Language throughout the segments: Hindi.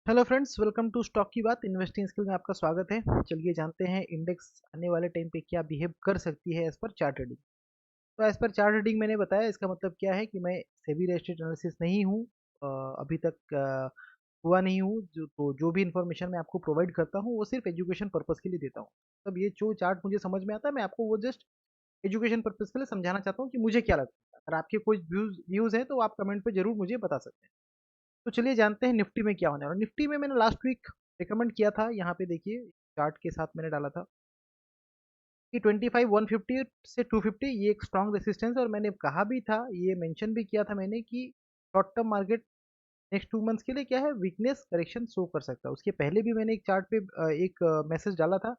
Hello friends, welcome to stock की बात। इन्वेस्टिंग स्किल में आपका स्वागत है। चलिए जानते हैं इंडेक्स आने वाले टाइम पे क्या बिहेव कर सकती है एज पर चार्ट रीडिंग। तो एज पर चार्ट रीडिंग मैंने बताया, इसका मतलब क्या है कि मैं सेबी रजिस्टर्ड एनालिसिस नहीं हूँ। अभी तक हुआ नहीं हूँ। जो भी इंफॉर्मेशन मैं आपको प्रोवाइड करता हूँ वो सिर्फ एजुकेशन पर्पज़ के लिए देता हूँ। तब ये जो चार्ट मुझे समझ में आता है मैं आपको वो जस्ट एजुकेशन पर्पज़ के लिए समझाना चाहता हूँ कि मुझे क्या लगता है। अगर आपके कोई व्यूज़ है तो आप कमेंट पे जरूर मुझे बता सकते हैं। तो चलिए जानते हैं निफ्टी में क्या होने वाला है। निफ्टी में मैंने लास्ट वीक रिकमेंड किया था, यहाँ पे देखिए चार्ट के साथ मैंने डाला था कि 25 150 से 250 ये एक स्ट्रॉन्ग रेसिस्टेंस है। और मैंने कहा भी था, ये मेंशन भी किया था मैंने कि short term market next 2 months के लिए क्या है, वीकनेस करेक्शन शो कर सकता है। उसके पहले भी मैंने एक चार्ट पे एक मैसेज डाला था,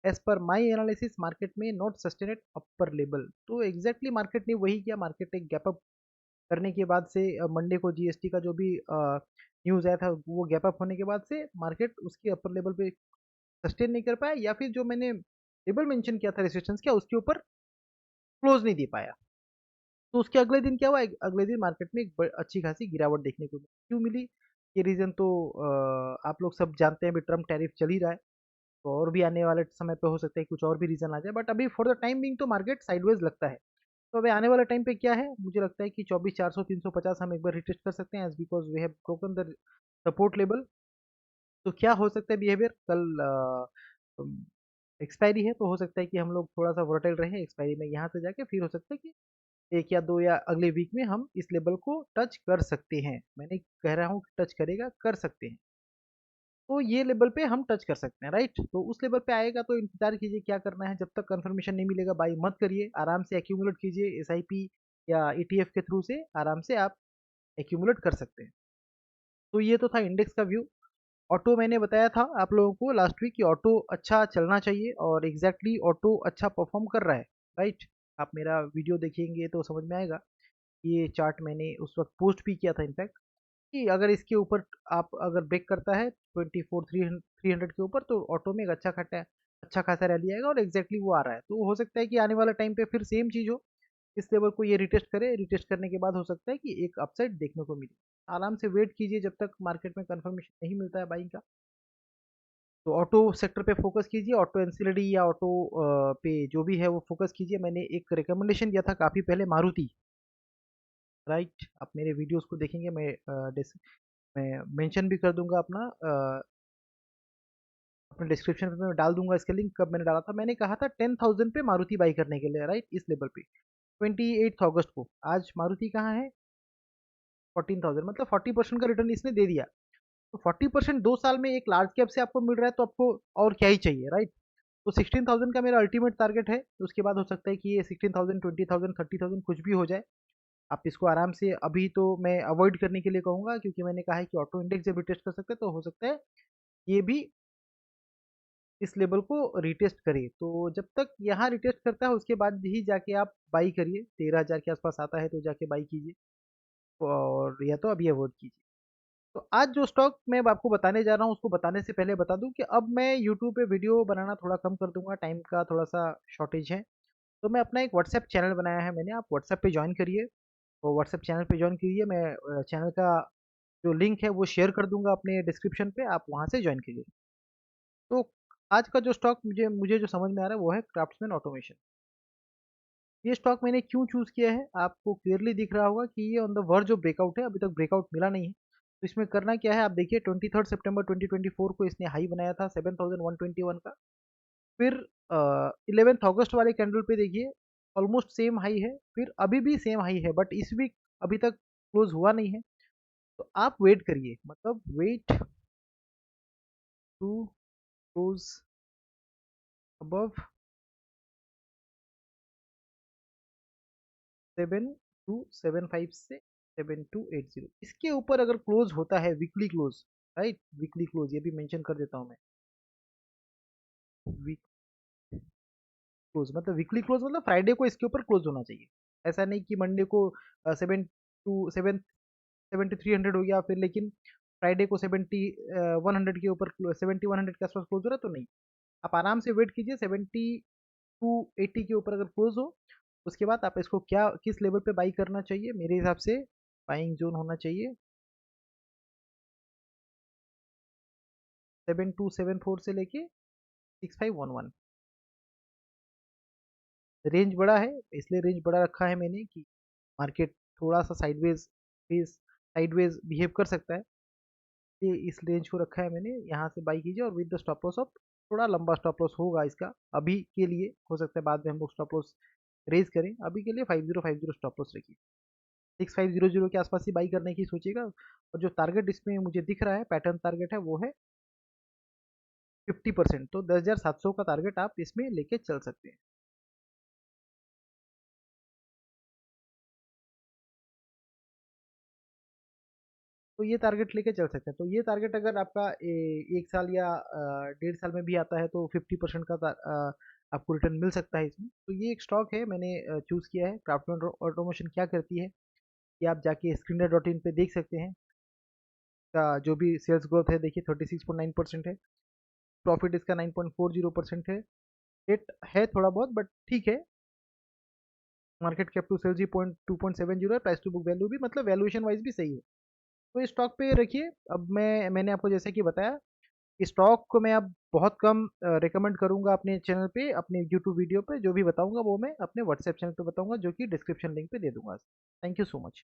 as per my analysis market में नॉट सस्टेनेड अपर लेवल। तो एग्जैक्टली मार्केट ने वही किया। मार्केट एक गैप अप करने के बाद से मंडे को जीएसटी का जो भी न्यूज़ आया था वो गैप अप होने के बाद से मार्केट उसके अपर लेवल पे सस्टेन नहीं कर पाया, या फिर जो मैंने लेवल मेंशन किया था रेजिस्टेंस का उसके ऊपर क्लोज नहीं दे पाया। तो उसके अगले दिन क्या हुआ, अगले दिन मार्केट में एक अच्छी खासी गिरावट देखने को मिली। क्यों मिली, ये रीजन तो आप लोग सब जानते हैं। अभी ट्रम्प टैरिफ चल ही रहा है, तो और भी आने वाले समय पे हो सकता है कुछ और भी रीजन आ जाए, बट अभी फॉर द टाइम बिंग तो मार्केट साइडवेज लगता है। तो अभी आने वाले टाइम पे क्या है, मुझे लगता है कि 24 400 350 हम एक बार रिटेस्ट कर सकते हैं, as because we have broken the support level. तो क्या हो सकता है बिहेवियर कल, एक्सपायरी है तो हो सकता है कि हम लोग थोड़ा सा वोलेटाइल रहे एक्सपायरी में, यहाँ से जाके फिर हो सकता है कि एक या दो या अगले वीक में हम इस लेवल को टच कर सकते हैं। मैंने कह रहा हूँ टच करेगा, कर सकते हैं। तो ये लेवल पे हम टच कर सकते हैं, राइट। तो उस लेवल पे आएगा तो इंतजार कीजिए, क्या करना है। जब तक कंफर्मेशन नहीं मिलेगा बाई मत करिए, आराम से एक्यूमुलेट कीजिए एसआईपी या ईटीएफ के थ्रू से आराम से आप एक्यूमुलेट कर सकते हैं। तो ये तो था इंडेक्स का व्यू। ऑटो मैंने बताया था आप लोगों को लास्ट वीक कि ऑटो अच्छा चलना चाहिए, और एग्जैक्टली ऑटो अच्छा परफॉर्म कर रहा है, राइट। आप मेरा वीडियो देखेंगे तो समझ में आएगा। ये चार्ट मैंने उस वक्त पोस्ट भी किया था इनफैक्ट, कि अगर इसके ऊपर आप अगर ब्रेक करता है 24 300 के ऊपर, तो ऑटो में एक अच्छा खासा रैली आएगा, और एग्जैक्टली वो आ रहा है। तो हो सकता है कि आने वाला टाइम पे फिर सेम चीज़ हो, इस लेवल को ये रिटेस्ट करे। रिटेस्ट करने के बाद हो सकता है कि एक अपसाइड देखने को मिले। आराम से वेट कीजिए जब तक मार्केट में कंफर्मेशन नहीं मिलता है बाइंग का। तो ऑटो सेक्टर पे फोकस कीजिए, ऑटो एनसीएलडी या ऑटो पे जो भी है वो फोकस कीजिए। मैंने एक रिकमेंडेशन दिया था काफ़ी पहले, मारुति, राइट। आप मेरे वीडियोस को देखेंगे, मैं मेंशन भी कर दूंगा अपने डिस्क्रिप्शन में मैं डाल दूंगा इसका लिंक। कब मैंने डाला था, मैंने कहा था 10,000 पे मारुति बाई करने के लिए, राइट, इस लेवल पे 28 अगस्त को। आज मारुति कहाँ है, 14,000, मतलब 40% का रिटर्न इसने दे दिया। तो 40% 2 साल में एक लार्ज कैप से आपको मिल रहा है, तो आपको और क्या ही चाहिए, राइट। तो 16,000 का मेरा अल्टीमेट टारगेट है। उसके बाद हो सकता है कि ये 16,000 20,000 30,000 कुछ भी हो जाए। आप इसको आराम से, अभी तो मैं अवॉइड करने के लिए कहूंगा, क्योंकि मैंने कहा है कि ऑटो इंडेक्स जब रिटेस्ट कर सकते हैं तो हो सकता है ये भी इस लेवल को रिटेस्ट करे। तो जब तक यहाँ रिटेस्ट करता है उसके बाद ही जाके आप बाई करिए। 13,000 के आसपास आता है तो जाके बाई कीजिए, और या तो अभी अवॉइड कीजिए। तो आज जो स्टॉक मैं अब आपको बताने जा रहा हूँ उसको बताने से पहले बता दूं कि अब मैं यूट्यूब पे वीडियो बनाना थोड़ा कम कर दूंगा, टाइम का थोड़ा सा शॉर्टेज है। तो मैं अपना एक व्हाट्सएप चैनल बनाया है मैंने, आप व्हाट्सएप पे ज्वाइन करिए। तो व्हाट्सएप चैनल पे ज्वाइन कीजिए, मैं चैनल का जो लिंक है वो शेयर कर दूंगा अपने डिस्क्रिप्शन पे, आप वहाँ से ज्वाइन कीजिए। तो आज का जो स्टॉक मुझे मुझे जो समझ में आ रहा है वो है क्राफ्ट्समैन ऑटोमेशन। ये स्टॉक मैंने क्यों चूज किया है, आपको क्लियरली दिख रहा होगा कि ये on the verge of breakout है, अभी तक ब्रेकआउट मिला नहीं है। तो इसमें करना क्या है, आप देखिए 23 सितंबर 2024 को इसने हाई बनाया था 7,121 का। फिर 11 अगस्त वाले कैंडल पे देखिए ऑलमोस्ट सेम हाई है, फिर अभी भी सेम हाई है, बट इस वीक अभी तक क्लोज हुआ नहीं है। तो आप वेट करिए, मतलब वेट टू क्लोज अबव 7,275 से 7,280, इसके ऊपर अगर क्लोज होता है weekly close, right, weekly close ये भी मेंशन कर देता हूं मैं। वीक क्लोज मतलब वीकली क्लोज मतलब फ्राइडे को इसके ऊपर क्लोज होना चाहिए। ऐसा नहीं कि मंडे को 7,300 हो गया फिर, लेकिन फ्राइडे को 7,100 के ऊपर, 7,100 के आसपास क्लोज हो रहा है तो नहीं। आप आराम से वेट कीजिए, 7,280 के ऊपर अगर क्लोज हो उसके बाद आप इसको क्या किस लेवल पे बाई करना चाहिए, मेरे हिसाब से बाइंग जोन होना चाहिए 7274 से लेके 6511। रेंज बड़ा है, इसलिए रेंज बड़ा रखा है मैंने कि मार्केट थोड़ा सा साइडवेज बिहेव कर सकता है। ये इस रेंज को रखा है मैंने, यहाँ से बाई कीजिए और with the stop loss of, थोड़ा लंबा स्टॉप लॉस होगा इसका अभी के लिए, हो सकता है बाद में हम लोग स्टॉप लॉस रेज करें। अभी के लिए 5050 स्टॉप लॉस रखिए, 6500 के आसपास ही बाई करने की सोचिएगा। और जो टारगेट इसमें मुझे दिख रहा है, पैटर्न टारगेट है, वो है 50%। तो 10,700 का टारगेट आप इसमें लेके चल सकते हैं। तो ये टारगेट लेके चल सकते हैं। तो ये टारगेट अगर आपका 1 साल या 1.5 साल में भी आता है तो 50% का आपको रिटर्न मिल सकता है इसमें। तो ये एक स्टॉक है, मैंने चूज़ किया है। क्राफ्टमैन ऑटोमेशन क्या करती है, ये आप जाके स्क्रीनर.इन पे देख सकते हैं। का जो भी सेल्स ग्रोथ है देखिए 36.9% है, प्रॉफिट इसका 9.40% है। रेट है थोड़ा बहुत बट ठीक है। मार्केट कैप टू सेल्स भी 2.70 है, प्राइस टू बुक वैल्यू भी, मतलब वैल्यूएशन वाइज भी सही है। तो इस स्टॉक पे रखिए। अब मैंने आपको जैसे कि बताया, इस स्टॉक को मैं अब बहुत कम रिकमेंड करूंगा अपने चैनल पे, अपने यूट्यूब वीडियो पे। जो भी बताऊंगा वो मैं अपने व्हाट्सएप चैनल पे बताऊंगा, जो कि डिस्क्रिप्शन लिंक पे दे दूंगा। Thank you so much.